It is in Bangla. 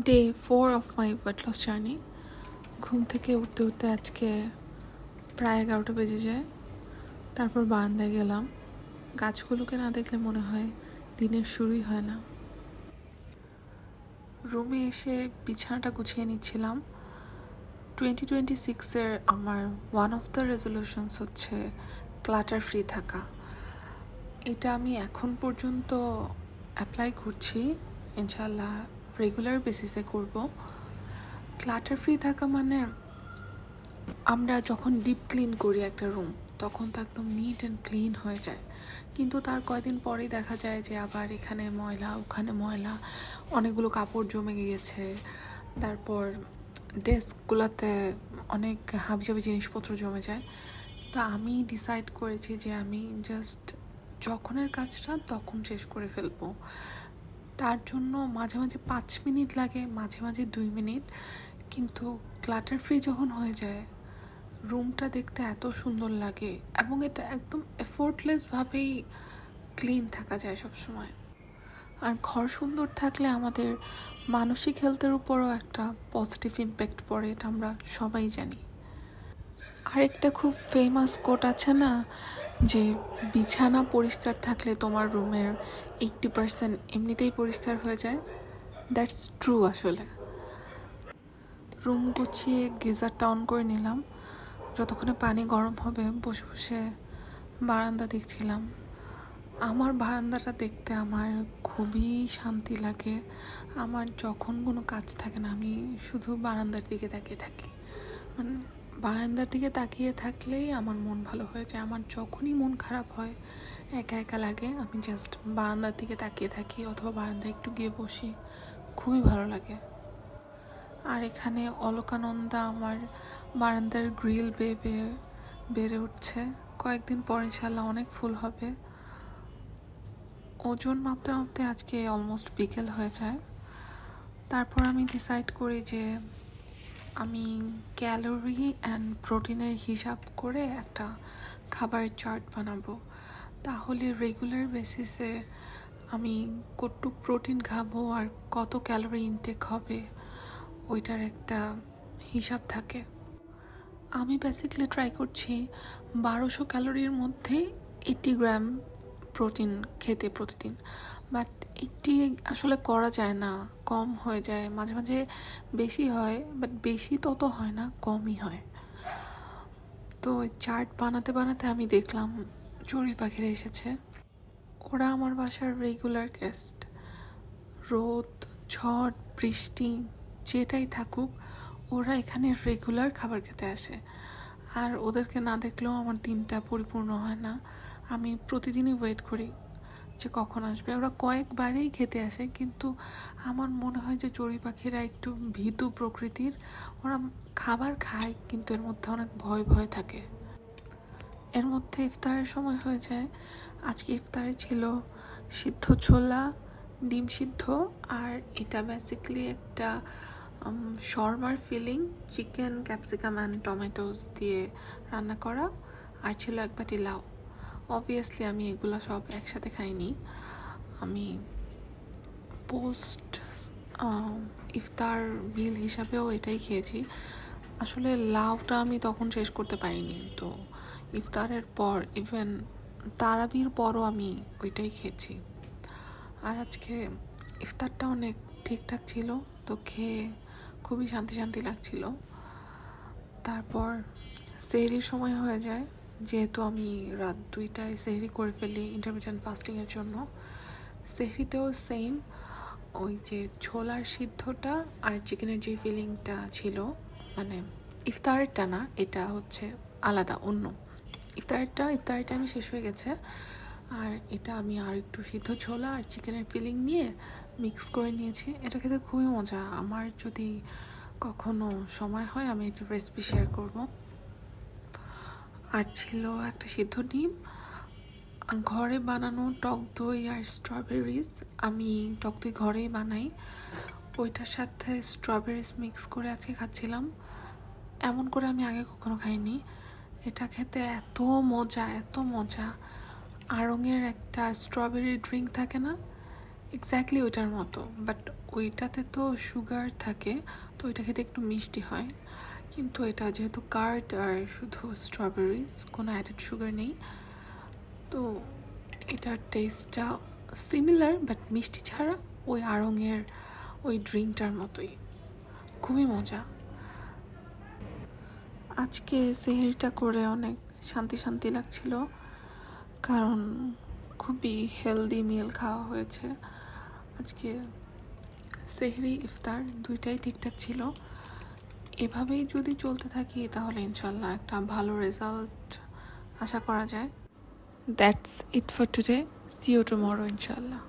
Day 4 of my weight loss journey. ঘুম থেকে উঠতে উঠতে আজকে প্রায় 11টা বেজে যায়। তারপর বারান্দায় গেলাম। গাছগুলোকে না দেখলে মনে হয় দিনের শুরুই হয় না। রুমে এসে বিছানাটা গুছিয়ে নিচ্ছিলাম। 2026-এর আমার ওয়ান অফ দ্য রেজলিউশনস হচ্ছে ক্লাটার ফ্রি থাকা। এটা আমি এখন পর্যন্ত অ্যাপ্লাই করছি, ইনশাল্লাহ রেগুলার বেসিসে করব। ক্লাটার ফ্রি থাকা মানে আমরা যখন ডিপ ক্লিন করি একটা রুম, তখন তো একদম নিট অ্যান্ড ক্লিন হয়ে যায়, কিন্তু তার কয়দিন পরেই দেখা যায় যে আবার এখানে ময়লা, ওখানে ময়লা, অনেকগুলো কাপড় জমে গিয়েছে। তারপর ডেস্কগুলোতে অনেক হাবিজাবি জিনিসপত্র জমে যায়। তো আমি ডিসাইড করেছি যে আমি জাস্ট যখনের কাজটা তখন শেষ করে ফেলবো। তার জন্য মাঝে মাঝে 5 মিনিট লাগে, মাঝে মাঝে 2 মিনিট, কিন্তু ক্লাটার ফ্রি যখন হয়ে যায় রুমটা দেখতে এত সুন্দর লাগে এবং এটা একদম এফোর্টলেসভাবেই ক্লিন থাকা যায় সব সময়। আর ঘর সুন্দর থাকলে আমাদের মানসিক হেলথের উপরও একটা পজিটিভ ইম্প্যাক্ট পড়ে, এটা আমরা সবাই জানি। আরেকটা খুব ফেমাস কোট আছে না, যে বিছানা পরিষ্কার থাকলে তোমার রুমের 80% এমনিতেই পরিষ্কার হয়ে যায়। That's true. আসলে রুম গুছিয়ে গিজারটা অন করে নিলাম। যতক্ষণে পানি গরম হবে বসে বসে বারান্দা দেখছিলাম। আমার বারান্দাটা দেখতে আমার খুবই শান্তি লাগে। আমার যখন কোনো কাজ থাকে না, আমি শুধু বারান্দার দিকে তাকিয়ে থাকি। মানে বারান্দার দিকে তাকিয়ে থাকলেই আমার মন ভালো হয়ে যায়। আমার যখনই মন খারাপ হয়, একা একা লাগে, আমি জাস্ট বারান্দার দিকে তাকিয়ে থাকি অথবা বারান্দায় একটু গিয়ে বসি, খুবই ভালো লাগে। আর এখানে অলকানন্দা আমার বারান্দার গ্রিল বেয়ে বেড়ে উঠছে। কয়েকদিন পর ইনশাল্লাহ অনেক ফুল হবে। ওজন মাপতে মাপতে আজকে অলমোস্ট বিকেল হয়ে যায়। তারপর আমি ডিসাইড করি যে আমি ক্যালোরি অ্যান্ড প্রোটিনের হিসাব করে একটা খাবারের চার্ট বানাবো। তাহলে রেগুলার বেসিসে আমি কতটুক প্রোটিন খাবো আর কত ক্যালোরি ইনটেক হবে, ওইটার একটা হিসাব থাকে। আমি বেসিক্যালি ট্রাই করছি 1200 ক্যালোরির মধ্যে 80 গ্রাম প্রোটিন খেতে প্রতিদিন। বাট 80 আসলে করা যায় না, কম হয়ে যায়, মাঝে মাঝে বেশি হয়, বাট বেশি তত হয় না, কমই হয়। তো চার্ট বানাতে বানাতে আমি দেখলাম চড়ুই পাখিরা এসেছে। ওরা আমার বাসার রেগুলার গেস্ট। রোদ, ঝড়, বৃষ্টি যেটাই থাকুক, ওরা এখানে রেগুলার খাবার খেতে আসে। আর ওদেরকে না দেখলেও আমার দিনটা পরিপূর্ণ হয় না। আমি প্রতিদিনই ওয়েট করি যে কখন আসবে। ওরা কয়েকবারেই খেতে আসে, কিন্তু আমার মনে হয় যে চড়ুই পাখিরা একটু ভীতু প্রকৃতির। ওরা খাবার খায়, কিন্তু এর মধ্যে অনেক ভয় ভয় থাকে। এর মধ্যে ইফতারের সময় হয়ে যায়। আজকে ইফতারে ছিল সিদ্ধ ছোলা, ডিম সিদ্ধ, আর এটা বেসিক্যালি একটা শর্মার filling, chicken, capsicum and tomatoes দিয়ে রান্না করা, আর ছিল এক বাটি লাউ। অবভিয়াসলি আমি এগুলো সব একসাথে খাইনি, আমি পোস্ট ইফতার মিল হিসাবেও এটাই খেয়েছি। আসলে লাউটা আমি তখন শেষ করতে পারিনি, তো ইফতারের পর ইভেন তারাবির পরও আমি ওইটাই খেয়েছি। আর আজকে ইফতারটা অনেক ঠিকঠাক ছিল, তো খেয়ে খুবই শান্তি শান্তি লাগছিল। তারপর সেহরির সময় হয়ে যায়, যেহেতু আমি রাত 2টায় সেহরি করে ফেলি ইন্টারমিটেন্ট ফাস্টিংয়ের জন্য। সেহরিতেও সেম, ওই যে ছোলার সিদ্ধটা আর চিকেনের যে ফিলিংটা ছিল, মানে ইফতারেরটা না, এটা হচ্ছে আলাদা অন্য। ইফতারের টাইমে শেষ হয়ে গেছে, আর এটা আমি আর একটু সিদ্ধ ছোলা আর চিকেনের ফিলিং নিয়ে মিক্স করে নিয়েছি। এটা খেতে খুবই মজা। আমার যদি কখনো সময় হয় আমি একটা রেসিপি শেয়ার করব। আর ছিল একটা সিদ্ধ ডিম, ঘরে বানানো টক দই আর স্ট্রবেরিজ। আমি টক দই ঘরেই বানাই, ওইটার সাথে স্ট্রবেরিজ মিক্স করে আজকে খাচ্ছিলাম। এমন করে আমি আগে কখনো খাইনি। এটা খেতে এত মজা, এত মজা। আড়ংয়ের একটা স্ট্রবেরি ড্রিঙ্ক থাকে না, এক্স্যাক্টলি ওইটার মতো, বাট ওইটাতে তো সুগার থাকে, তো ওইটা খেতে একটু মিষ্টি হয়, কিন্তু এটা যেহেতু কার্ড আর শুধু স্ট্রবেরিজ, কোনো অ্যাডেড সুগার নেই, তো এটার টেস্টটা সিমিলার বাট মিষ্টি ছাড়া, ওই আড়ংয়ের ওই ড্রিঙ্কটার মতোই, খুবই মজা। আজকে সেহরিটা করে অনেক শান্তি শান্তি লাগছিল, কারণ খুবই হেলদি মিল খাওয়া হয়েছে আজকে। সেহরি ইফতার দুইটাই ঠিকঠাক ছিল। এভাবেই যদি চলতে থাকি তাহলে ইনশাল্লাহ একটা ভালো রেজাল্ট আশা করা যায়। That's it for today, see you tomorrow ইনশাল্লাহ।